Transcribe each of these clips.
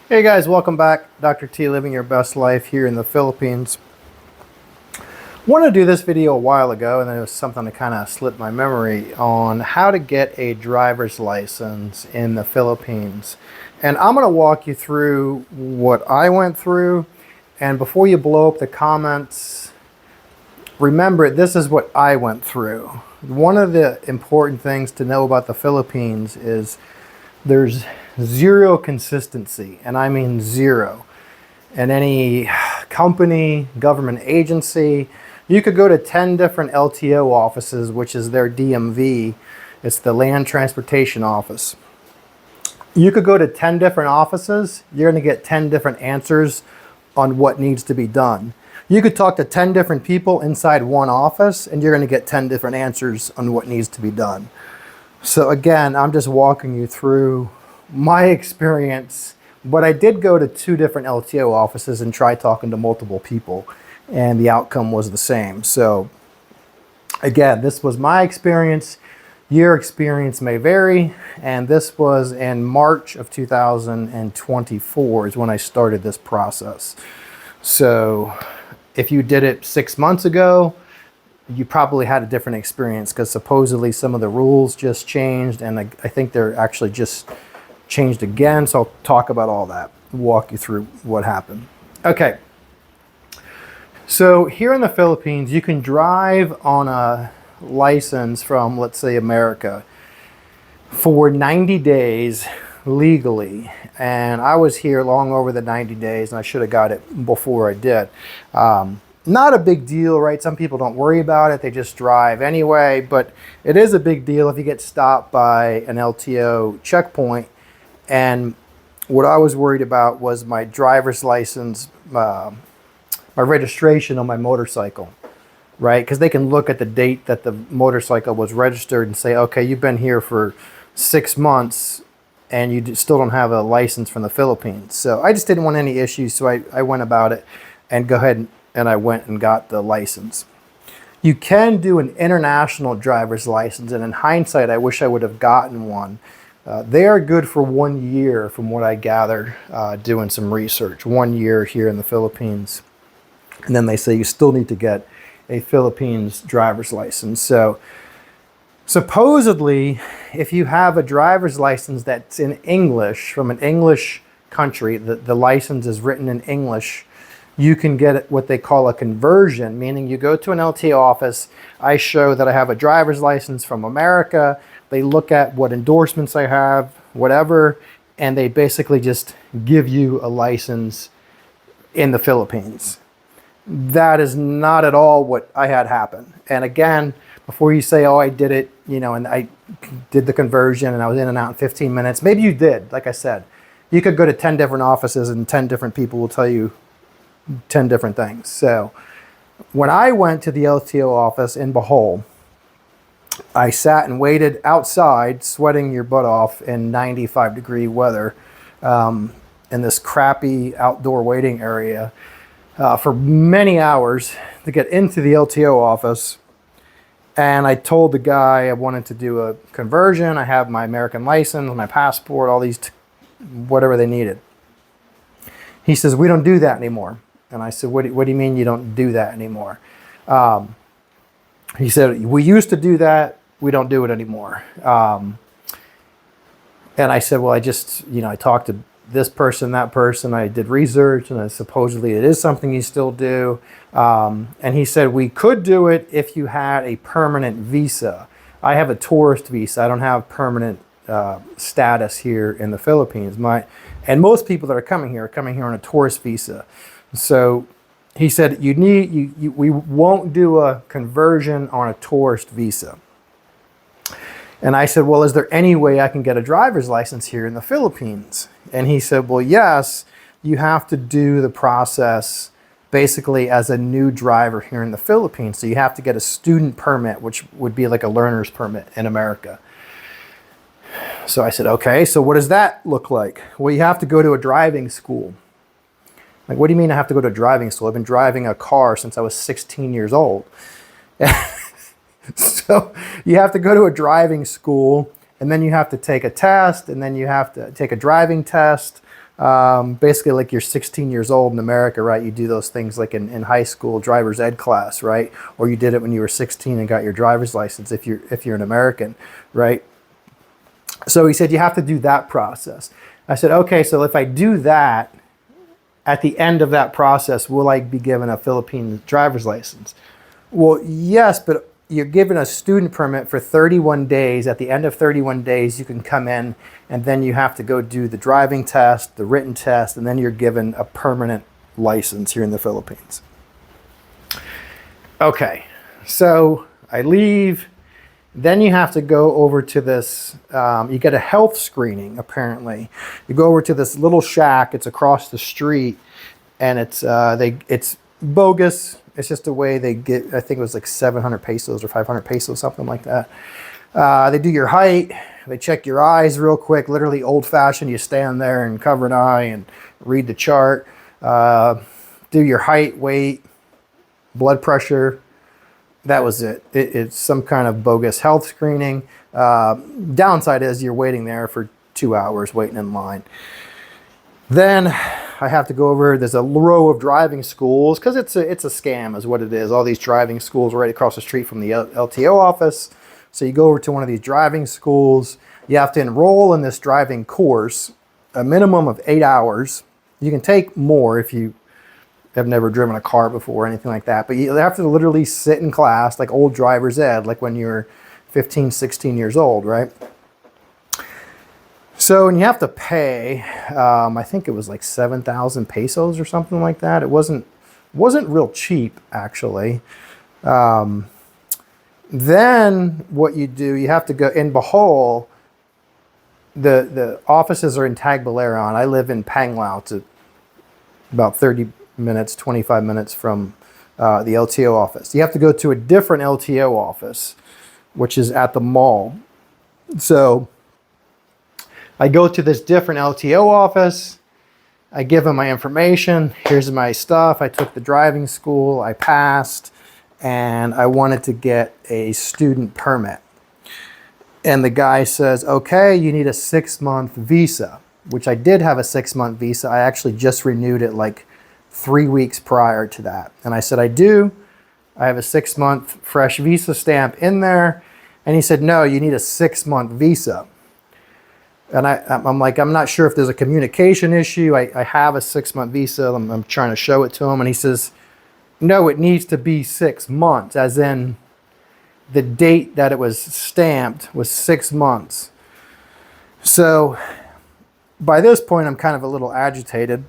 Hey guys, welcome back. Dr. T living your best life here in the Philippines. Wanted to do this video a while ago, and then it was something that kind of slipped my memory on how to get a driver's license in the Philippines. And I'm going to walk you through what I went through. And before you blow up the comments, remember this is what I went through. One of the important things to know about the Philippines is there's zero consistency, and I mean zero. In any company, government agency, you could go to 10 different LTO offices, which is their DMV. It's the Land Transportation Office. You could go to 10 different offices, you're going to get 10 different answers on what needs to be done. You could talk to 10 different people inside one office, and you're going to get 10 different answers on what needs to be done. So again, I'm just walking you through my experience, but I did go to 2 different LTO offices and try talking to multiple people, and the outcome was the same. So again, this was my experience. Your experience may vary, and this was in March of 2024 is when I started this process. So if you did it 6 months ago, you probably had a different experience because supposedly some of the rules just changed, and I think they're actually just changed again. So I'll talk about all that, walk you through what happened. Okay. So here in the Philippines, you can drive on a license from, let's say, America for 90 days legally. And I was here long over the 90 days, and I should have got it before I did. Not a big deal, right? Some people don't worry about it. They just drive anyway, but it is a big deal if you get stopped by an LTO checkpoint. And what I was worried about was my driver's license, my registration on my motorcycle, right? Because they can look at the date that the motorcycle was registered and say, okay, you've been here for 6 months and you still don't have a license from the Philippines. So I just didn't want any issues, so I went about it and go ahead and I went and got the license. You can do an international driver's license, and in hindsight, I wish I would have gotten one. They are good for 1 year, from what I gather, doing some research. 1 year here in the Philippines. And then they say you still need to get a Philippines driver's license. So supposedly, if you have a driver's license that's in English, from an English country, the license is written in English, you can get what they call a conversion, meaning you go to an LTO office, I show that I have a driver's license from America, they look at what endorsements I have, whatever, and they basically just give you a license in the Philippines. That is not at all what I had happen. And again, before you say, oh, I did it, and I did the conversion and I was in and out in 15 minutes, maybe you did, like I said. You could go to 10 different offices and 10 different people will tell you 10 different things. So when I went to the LTO office in Bohol, I sat and waited outside, sweating your butt off in 95-degree weather, in this crappy outdoor waiting area for many hours to get into the LTO office. And I told the guy I wanted to do a conversion. I have my American license, my passport, all these, whatever they needed. He says, we don't do that anymore. And I said, what do you mean you don't do that anymore? He said, we used to do that. We don't do it anymore. And I said, well, I just, I talked to this person, that person. I did research, and supposedly it is something you still do. And he said, we could do it if you had a permanent visa. I have a tourist visa. I don't have permanent status here in the Philippines. And most people that are coming here on a tourist visa. So he said, we won't do a conversion on a tourist visa. And I said, well, is there any way I can get a driver's license here in the Philippines? And he said, well, yes, you have to do the process basically as a new driver here in the Philippines. So you have to get a student permit, which would be like a learner's permit in America. So I said, okay, so what does that look like? Well, you have to go to a driving school. Like, what do you mean I have to go to a driving school? I've been driving a car since I was 16 years old. So you have to go to a driving school, and then you have to take a test, and then you have to take a driving test. Basically like you're 16 years old in America, right? You do those things like in high school driver's ed class, right? Or you did it when you were 16 and got your driver's license if you're an American, right? So he said, you have to do that process. I said, okay, so if I do that, at the end of that process, will I be given a Philippine driver's license? Well, yes, but you're given a student permit for 31 days. At the end of 31 days, you can come in and then you have to go do the driving test, the written test, and then you're given a permanent license here in the Philippines. Okay, so I leave. Then you have to go over to this, you get a health screening, apparently. You go over to this little shack, it's across the street, and it's bogus. It's just a way they get, I think it was like 700 pesos or 500 pesos, something like that. They do your height, they check your eyes real quick, literally old fashioned. You stand there and cover an eye and read the chart, do your height, weight, blood pressure. That was it. It's some kind of bogus health screening. Downside is you're waiting there for 2 hours waiting in line. Then I have to go over, there's a row of driving schools because it's a scam is what it is. All these driving schools right across the street from the LTO office. So you go over to one of these driving schools. You have to enroll in this driving course, a minimum of 8 hours. You can take more if you have never driven a car before or anything like that. But you have to literally sit in class like old driver's ed, like when you're 15, 16 years old, right? So, and you have to pay, I think it was like 7,000 pesos or something like that. It wasn't real cheap, actually. Then what you do, you have to go in Bohol. The offices are in Tagbilaran. I live in Panglao. It's about 30 minutes, 25 minutes from the LTO office. You have to go to a different LTO office, which is at the mall. So I go to this different LTO office. I give them my information. Here's my stuff. I took the driving school. I passed, and I wanted to get a student permit. And the guy says, okay, you need a 6-month visa, which I did have a 6-month visa. I actually just renewed it like 3 weeks prior to that. And I said, I do. I have a 6-month fresh visa stamp in there. And he said, no, you need a 6-month visa. And I'm like, I'm not sure if there's a communication issue. I have a 6-month visa. I'm trying to show it to him. And he says, no, it needs to be 6 months, as in the date that it was stamped was 6 months. So by this point, I'm kind of a little agitated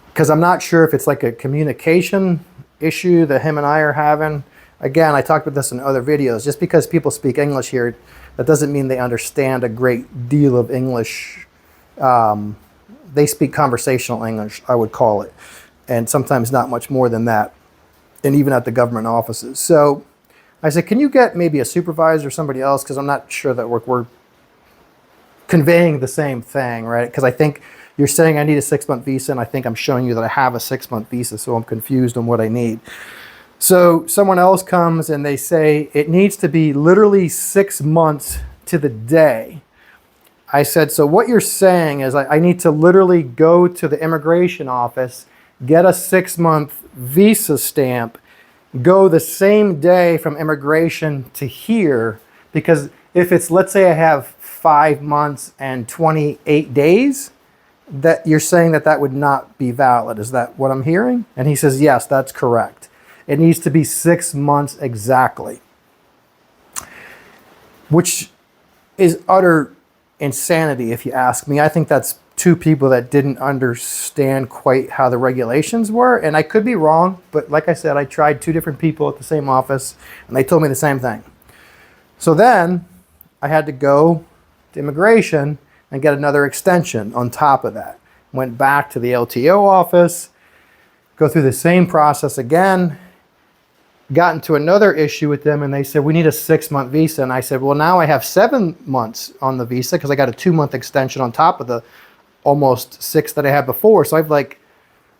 because I'm not sure if it's like a communication issue that him and I are having. Again, I talked about this in other videos. Just because people speak English here, that doesn't mean they understand a great deal of English. They speak conversational English, I would call it, and sometimes not much more than that, and even at the government offices. So I said, can you get maybe a supervisor or somebody else? Because I'm not sure that we're conveying the same thing, right? Because I think you're saying I need a 6-month visa, and I think I'm showing you that I have a 6-month visa, so I'm confused on what I need. So someone else comes and they say it needs to be literally 6 months to the day. I said, so what you're saying is I need to literally go to the immigration office, get a 6-month visa stamp, go the same day from immigration to here, because if it's, let's say I have 5 months and 28 days, that you're saying that would not be valid. Is that what I'm hearing? And he says, yes, that's correct. It needs to be 6 months exactly, which is utter insanity if you ask me. I think that's two people that didn't understand quite how the regulations were, and I could be wrong, but like I said, I tried 2 different people at the same office and they told me the same thing. So then I had to go to immigration and get another extension on top of that. Went back to the LTO office, go through the same process again, got into another issue with them, and they said, we need a 6-month visa. And I said, well, now I have 7 months on the visa because I got a 2-month extension on top of the almost 6 that I had before. So I have like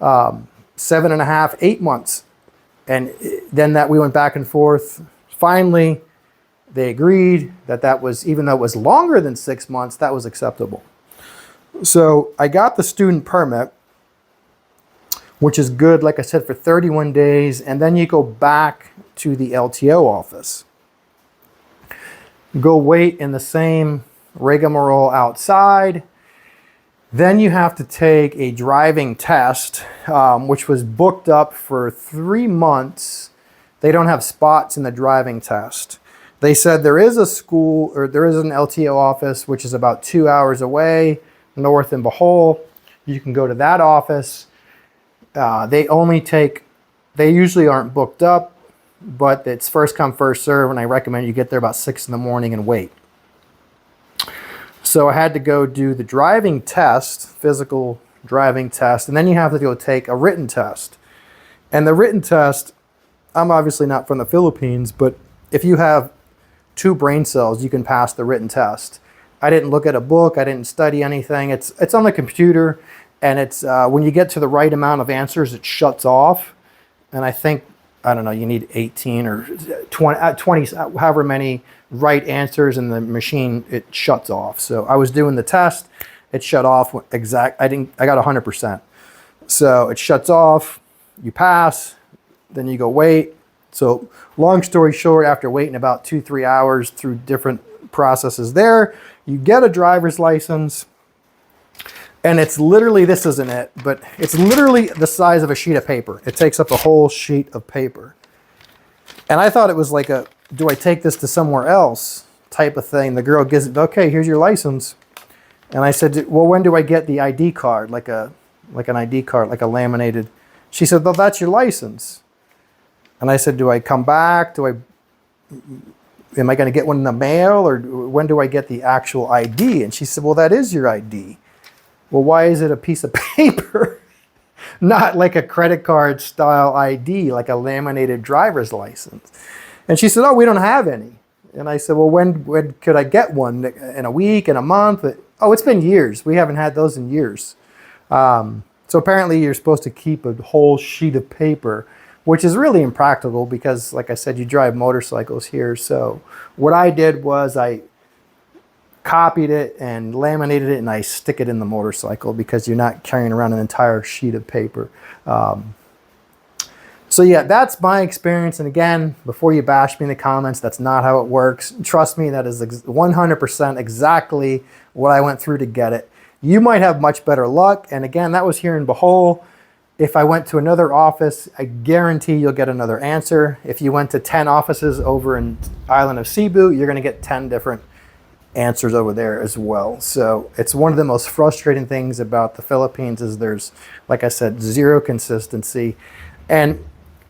7.5, 8 months. And then that we went back and forth. Finally, they agreed that was, even though it was longer than 6 months, that was acceptable. So I got the student permit, which is good, like I said, for 31 days. And then you go back to the LTO office. Go wait in the same rigmarole outside. Then you have to take a driving test, which was booked up for 3 months. They don't have spots in the driving test. They said there is a school, or there is an LTO office, which is about 2 hours away, north in Bohol. You can go to that office. They usually aren't booked up, but it's first come, first serve, and I recommend you get there about 6 in the morning and wait. So I had to go do the driving test, physical driving test, and then you have to go take a written test. And the written test, I'm obviously not from the Philippines, but if you have 2 brain cells, you can pass the written test. I didn't look at a book. I didn't study anything. It's on the computer, and it's when you get to the right amount of answers, it shuts off. And I think, I don't know, you need 18 or 20, however many right answers in the machine, it shuts off. So I was doing the test, it shut off I got 100%. So it shuts off, you pass, then you go wait. So long story short, after waiting about 2-3 hours through different processes there, you get a driver's license. And it's literally, this isn't it, but it's literally the size of a sheet of paper. It takes up a whole sheet of paper. And I thought it was like a, do I take this to somewhere else type of thing. The girl gives it, okay, here's your license. And I said, well, when do I get the ID card? Like an ID card, like a laminated. She said, well, that's your license. And I said, do I come back? Am I going to get one in the mail? Or when do I get the actual ID? And she said, well, that is your ID. Well, why is it a piece of paper? Not like a credit card style ID, like a laminated driver's license. And she said, oh, we don't have any. And I said, well, when could I get one? In a week, in a month? Oh, it's been years. We haven't had those in years. So apparently you're supposed to keep a whole sheet of paper, which is really impractical because, like I said, you drive motorcycles here. So what I did was I copied it and laminated it, and I stick it in the motorcycle because you're not carrying around an entire sheet of paper. So yeah, that's my experience. And again, before you bash me in the comments, that's not how it works. Trust me, that is 100% exactly what I went through to get it. You might have much better luck. And again, that was here in Bohol. If I went to another office, I guarantee you'll get another answer. If you went to 10 offices over in island of Cebu, you're going to get 10 different answers over there as well. So it's one of the most frustrating things about the Philippines is there's, like I said, zero consistency. And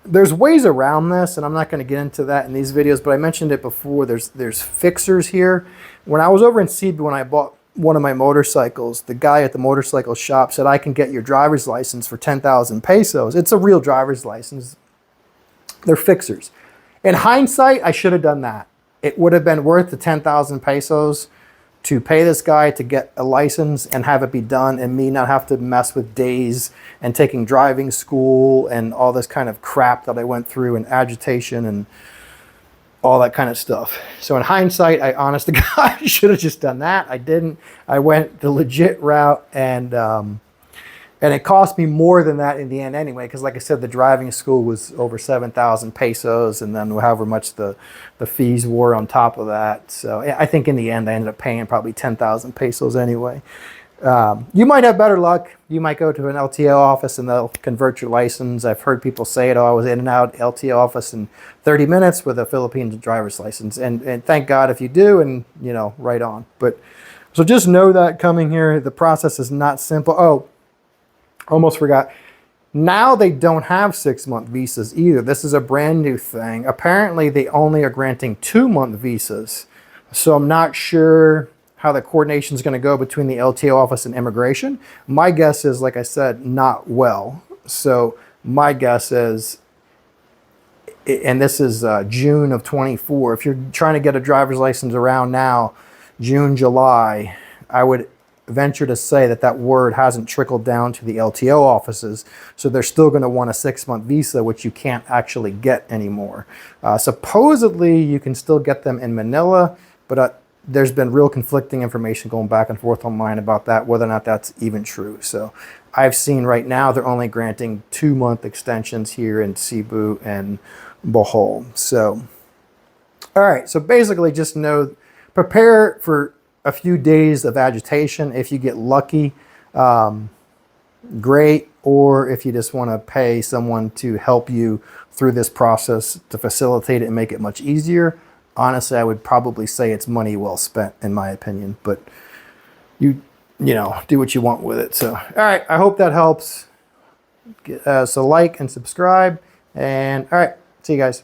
there's ways around this, and I'm not going to get into that in these videos, but I mentioned it before. There's fixers here. When I was over in Cebu, when I bought one of my motorcycles, the guy at the motorcycle shop said, I can get your driver's license for 10,000 pesos. It's a real driver's license. They're fixers. In hindsight, I should have done that. It would have been worth the 10,000 pesos to pay this guy to get a license and have it be done, and me not have to mess with days and taking driving school and all this kind of crap that I went through, and agitation and all that kind of stuff. So in hindsight, I honest to God should have just done that. I didn't. I went the legit route, and it cost me more than that in the end anyway, because like I said, the driving school was over 7,000 pesos, and then however much the fees were on top of that. So I think in the end, I ended up paying probably 10,000 pesos anyway. You might have better luck. You might go to an LTO office and they'll convert your license. I've heard people say it, oh, I was in and out LTO office in 30 minutes with a Philippine driver's license. And thank God if you do, and you know, right on. But so just know that coming here, the process is not simple. Oh, almost forgot. Now they don't have 6-month visas either. This is a brand new thing. Apparently they only are granting 2-month visas. So I'm not sure how the coordination is going to go between the LTO office and immigration. My guess is, like I said, not well. So my guess is, and this is June of 24, if you're trying to get a driver's license around now, June, July, I would venture to say that word hasn't trickled down to the LTO offices. So they're still going to want a 6-month visa, which you can't actually get anymore. Supposedly you can still get them in Manila, but there's been real conflicting information going back and forth online about that, whether or not that's even true. So I've seen right now they're only granting 2-month extensions here in Cebu and Bohol. So, all right. So basically just know, prepare for a few days of agitation. If you get lucky, great. Or if you just want to pay someone to help you through this process to facilitate it and make it much easier, honestly, I would probably say it's money well spent, in my opinion. But you know, do what you want with it. So, all right, I hope that helps. So like and subscribe. And all right, see you guys.